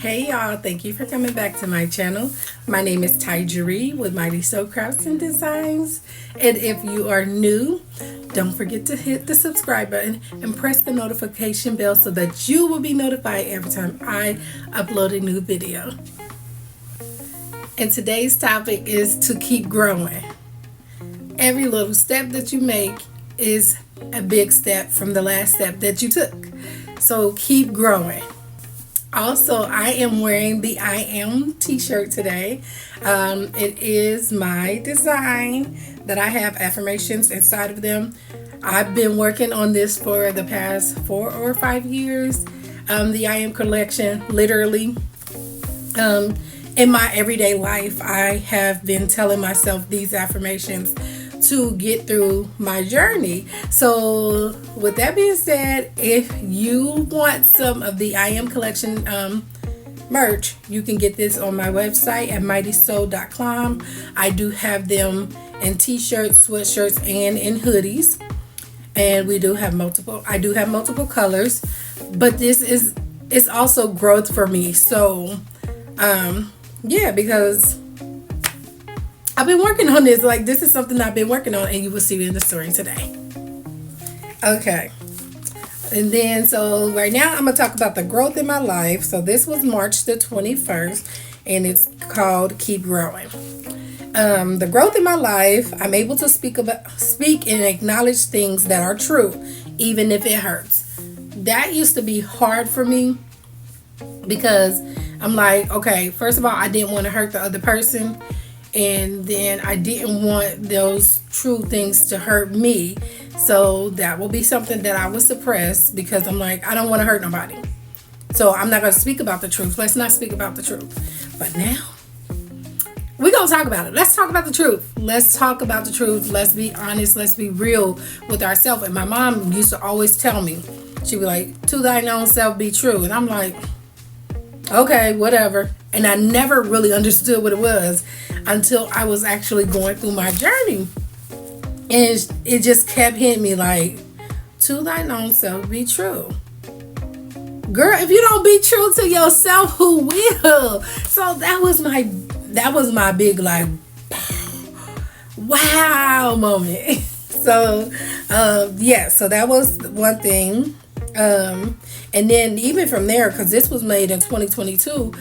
Hey y'all, thank you for coming back to my channel. My name is TyJari with Mightysew Crafts and Designs. And if you are new, don't forget to hit the subscribe button and press the notification bell so that you will be notified every time I upload a new video. And today's topic is to keep growing. Every little step that you make is a big step from the last step that you took. So keep growing. Also, I am wearing the I Am t-shirt today. It is my design that I have affirmations inside of them. I've been working on this for the past 4 or 5 years. The I Am collection, literally. In my everyday life, I have been telling myself these affirmations to get through my journey. So with that being said, if you want some of the I Am collection merch, you can get this on my website at mightysew.com. I do have them in t-shirts, sweatshirts, and in hoodies. And we do have multiple colors, but it's also growth for me. So yeah, because I've been working on this. Like, this is something I've been working on, and you will see it in the story today. Okay. And then, so right now I'm going to talk about the growth in my life. So this was March the 21st, and it's called Keep Growing. The growth in my life, I'm able to speak and acknowledge things that are true, even if it hurts. That used to be hard for me because I'm like, okay, first of all, I didn't want to hurt the other person. And then I didn't want those true things to hurt me. So that will be something that I will suppress because I'm like, I don't want to hurt nobody. So I'm not going to speak about the truth. Let's not speak about the truth. But now we're going to talk about it. Let's talk about the truth. Let's talk about the truth. Let's be honest. Let's be real with ourselves. And my mom used to always tell me, she'd be like, to thine own self be true. And I'm like, okay, whatever. And I never really understood what it was until I was actually going through my journey. And it just kept hitting me like, to thine own self be true. Girl, if you don't be true to yourself, who will? So that was my big like, wow moment. So, yeah, so that was one thing. And then even from there, because this was made in 2022,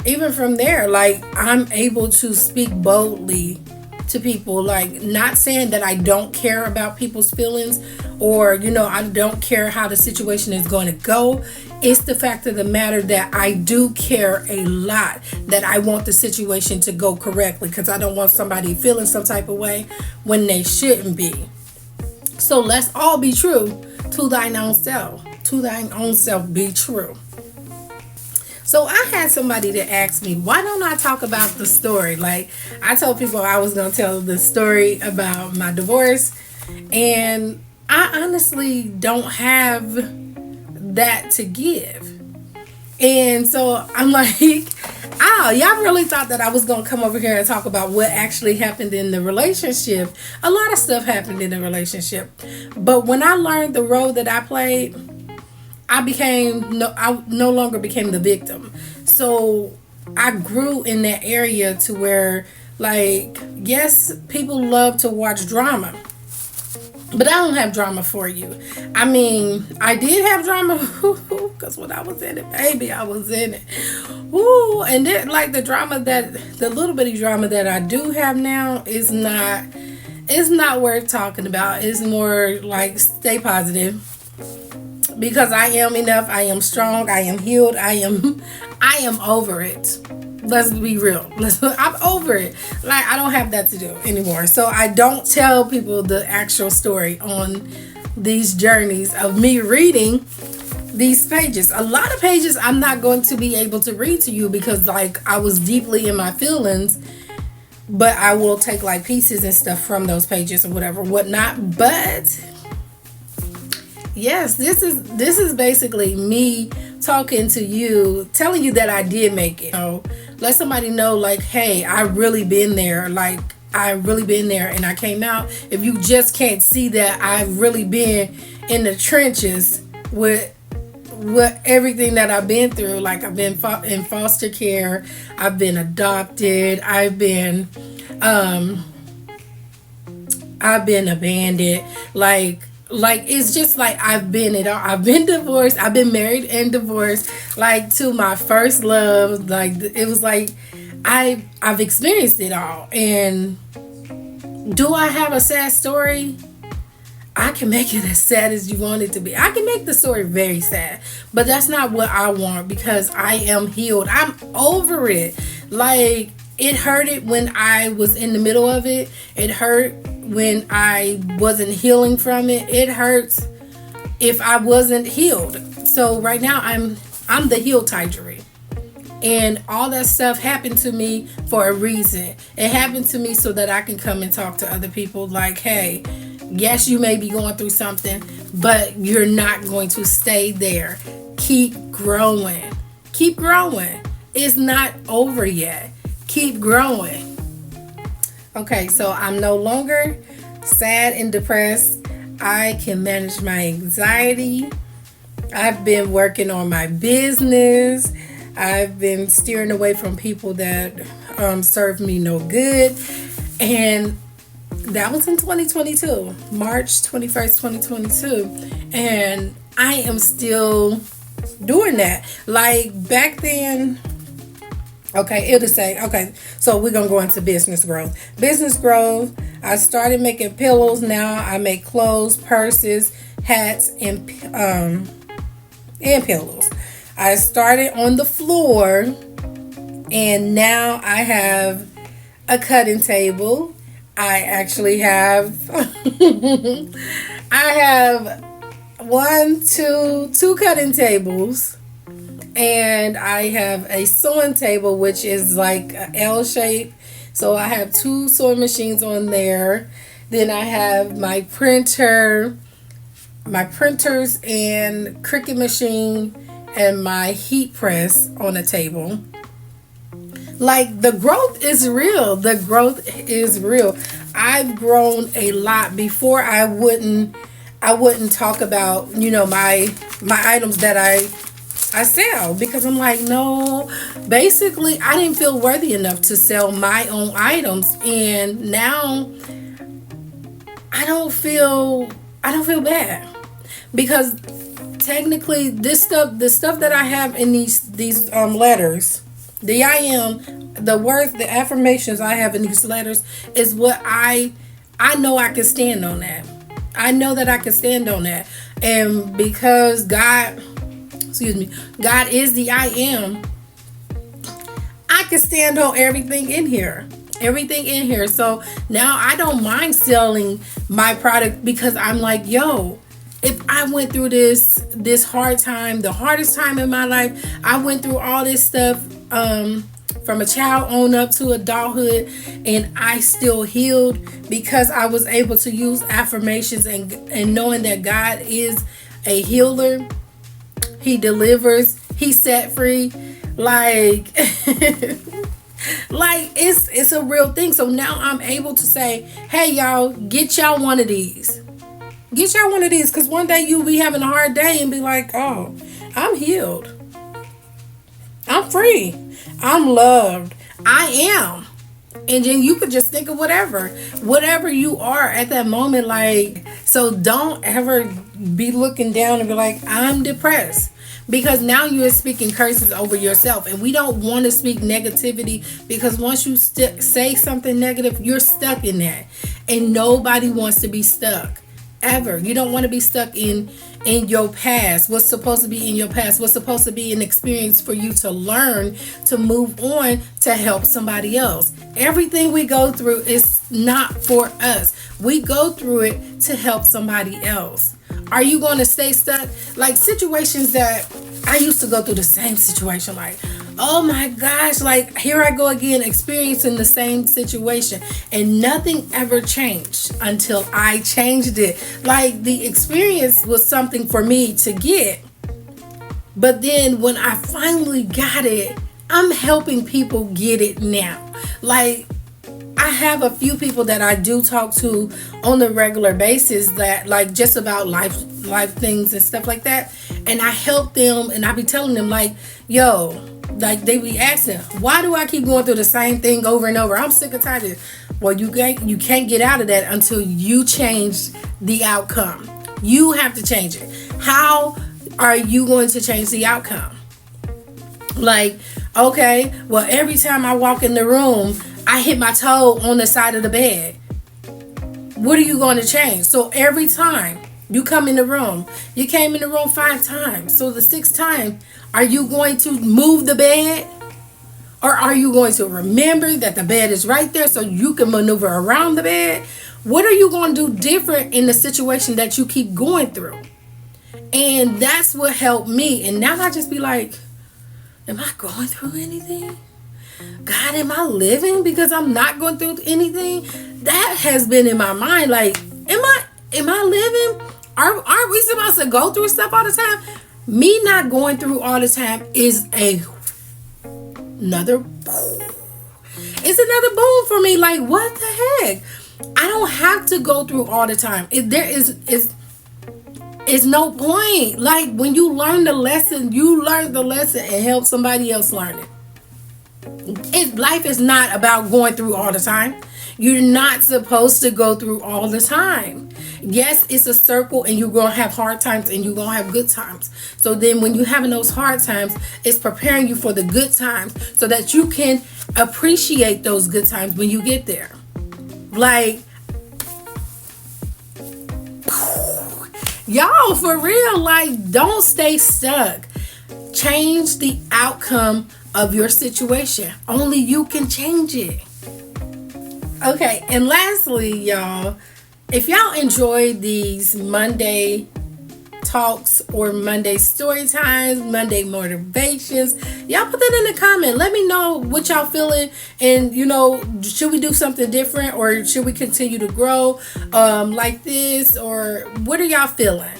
even from there, like, I'm able to speak boldly to people, like, not saying that I don't care about people's feelings or, I don't care how the situation is going to go. It's the fact of the matter that I do care a lot, that I want the situation to go correctly because I don't want somebody feeling some type of way when they shouldn't be. So let's all be true to thine own self. To thine own self be true. So I had somebody that asked me, why don't I talk about the story? Like, I told people I was going to tell the story about my divorce, and I honestly don't have that to give. And so I'm like, oh, y'all really thought that I was going to come over here and talk about what actually happened in the relationship. A lot of stuff happened in the relationship. But when I learned the role that I played, I no longer became the victim. So I grew in that area to where, like, yes, people love to watch drama, but I don't have drama for you. I mean, I did have drama because when I was in it, baby, I was in it. Ooh, and then, like, the little bitty drama that I do have now is not worth talking about. It's more like, stay positive. Because I am enough, I am strong, I am healed, I am over it. Let's be real. I'm over it. Like, I don't have that to do anymore. So I don't tell people the actual story on these journeys of me reading these pages. A lot of pages I'm not going to be able to read to you because, like, I was deeply in my feelings. But I will take, like, pieces and stuff from those pages or whatnot. But yes, this is basically me talking to you, telling you that I did make it. Let somebody know, like, hey, I really been there. Like, I really been there and I came out. If you just can't see that I've really been in the trenches with what everything that I've been through. Like, I've been in foster care, I've been adopted, I've been abandoned. Like it's just like I've been it all. I've been divorced. I've been married and divorced. Like, to my first love. Like, it was like I've experienced it all. And do I have a sad story? I can make it as sad as you want it to be. I can make the story very sad, but that's not what I want, because I am healed. I'm over it. Like, it hurted when I was in the middle of it. It hurt when I wasn't healing from it. It hurts if I wasn't healed. So right now I'm the healed TyJari. And all that stuff happened to me for a reason. It happened to me so that I can come and talk to other people like, hey, yes, you may be going through something, but you're not going to stay there. Keep growing. Keep growing. It's not over yet. Keep growing. Okay, so I'm no longer sad and depressed. I can manage my anxiety. I've been working on my business. I've been steering away from people that serve me no good. And that was in 2022, March 21st, 2022. And I am still doing that. Like, back then, okay, it'll say, okay, so we're going to go into business growth. Business growth, I started making pillows. Now I make clothes, purses, hats, and pillows. I started on the floor, and now I have a cutting table. I actually have I have two cutting tables, and I have a sewing table, which is like an L shape. So I have two sewing machines on there. Then I have my printers and Cricut machine, and my heat press on a table. Like, the growth is real. The growth is real. I've grown a lot. Before, I wouldn't talk about, my items that I sell, because I'm like, no, basically I didn't feel worthy enough to sell my own items. And now I don't feel bad, because technically the stuff that I have in these letters, the words, the affirmations I have in these letters is what I know I can stand on that. I know that I can stand on that. And because God is the I am, I can stand on everything in here. So now I don't mind selling my product, because I'm like, yo, if I went through this hard time, the hardest time in my life, I went through all this stuff from a child on up to adulthood, and I still healed because I was able to use affirmations and knowing that God is a healer. He delivers. He set free. Like, like it's a real thing. So now I'm able to say, hey, y'all, get y'all one of these. Get y'all one of these, because one day you'll be having a hard day and be like, oh, I'm healed. I'm free. I'm loved. I am. And then you could just think of whatever you are at that moment. Like, so don't ever be looking down and be like, I'm depressed. Because now you're speaking curses over yourself. And we don't want to speak negativity, because once you say something negative, you're stuck in that. And nobody wants to be stuck. Ever. You don't want to be stuck in your past. What's supposed to be in your past? What's supposed to be an experience for you to learn, to move on, to help somebody else. Everything we go through is not for us. We go through it to help somebody else. Are you going to stay stuck? Like, situations that I used to go through the same situation, like, oh my gosh, like, here I go again, experiencing the same situation, and nothing ever changed until I changed it. Like, the experience was something for me to get, but then when I finally got it, I'm helping people get it now. Like, I have a few people that I do talk to on a regular basis that, like, just about life things and stuff like that. and I help them, and I be telling them like, yo, like they be asking, why do I keep going through the same thing over and over? I'm sick and tired of it. Well, you can't get out of that until you change the outcome. You have to change it. How are you going to change the outcome? Like, okay, well, every time I walk in the room, I hit my toe on the side of the bed. What are you going to change? So every time you come in the room, you came in the room 5 times. So the 6th time, are you going to move the bed? Or are you going to remember that the bed is right there so you can maneuver around the bed? What are you going to do different in the situation that you keep going through? And that's what helped me. And now I just be like, am I going through anything? God, am I living because I'm not going through anything? That has been in my mind. Like, am I living? Aren't we supposed to go through stuff all the time? Me not going through all the time is another boom for me. Like, what the heck? I don't have to go through all the time. There is no point. Like, when you learn the lesson, you learn the lesson and help somebody else learn it. Life is not about going through all the time. You're not supposed to go through all the time. Yes, it's a circle, and you're going to have hard times and you're going to have good times. So then when you're having those hard times, it's preparing you for the good times so that you can appreciate those good times when you get there. Like, y'all, for real, like, don't stay stuck. Change the outcome of your situation. Only you can change it. Okay, and lastly, y'all, if y'all enjoy these Monday talks or Monday story times, Monday motivations, y'all put that in the comment. Let me know what y'all feeling, and should we do something different, or should we continue to grow like this, or what are y'all feeling?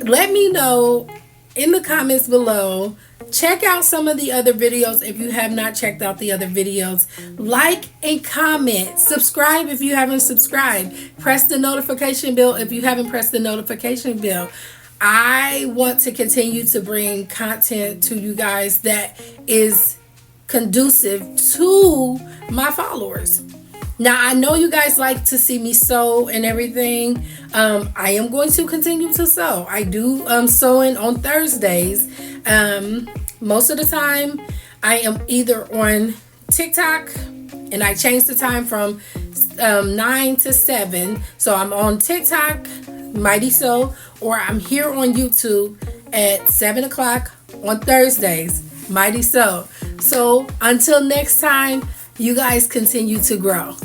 Let me know in the comments below. Check out some of the other videos if you have not checked out the other videos. Like and comment. Subscribe if you haven't subscribed. Press the notification bell if you haven't pressed the notification bell. I want to continue to bring content to you guys that is conducive to my followers. Now, I know you guys like to see me sew and everything. I am going to continue to sew. I do sewing on Thursdays. Most of the time, I am either on TikTok, and I change the time from 9 to 7. So I'm on TikTok, Mightysew, or I'm here on YouTube at 7 o'clock on Thursdays, Mightysew. So until next time, you guys continue to grow.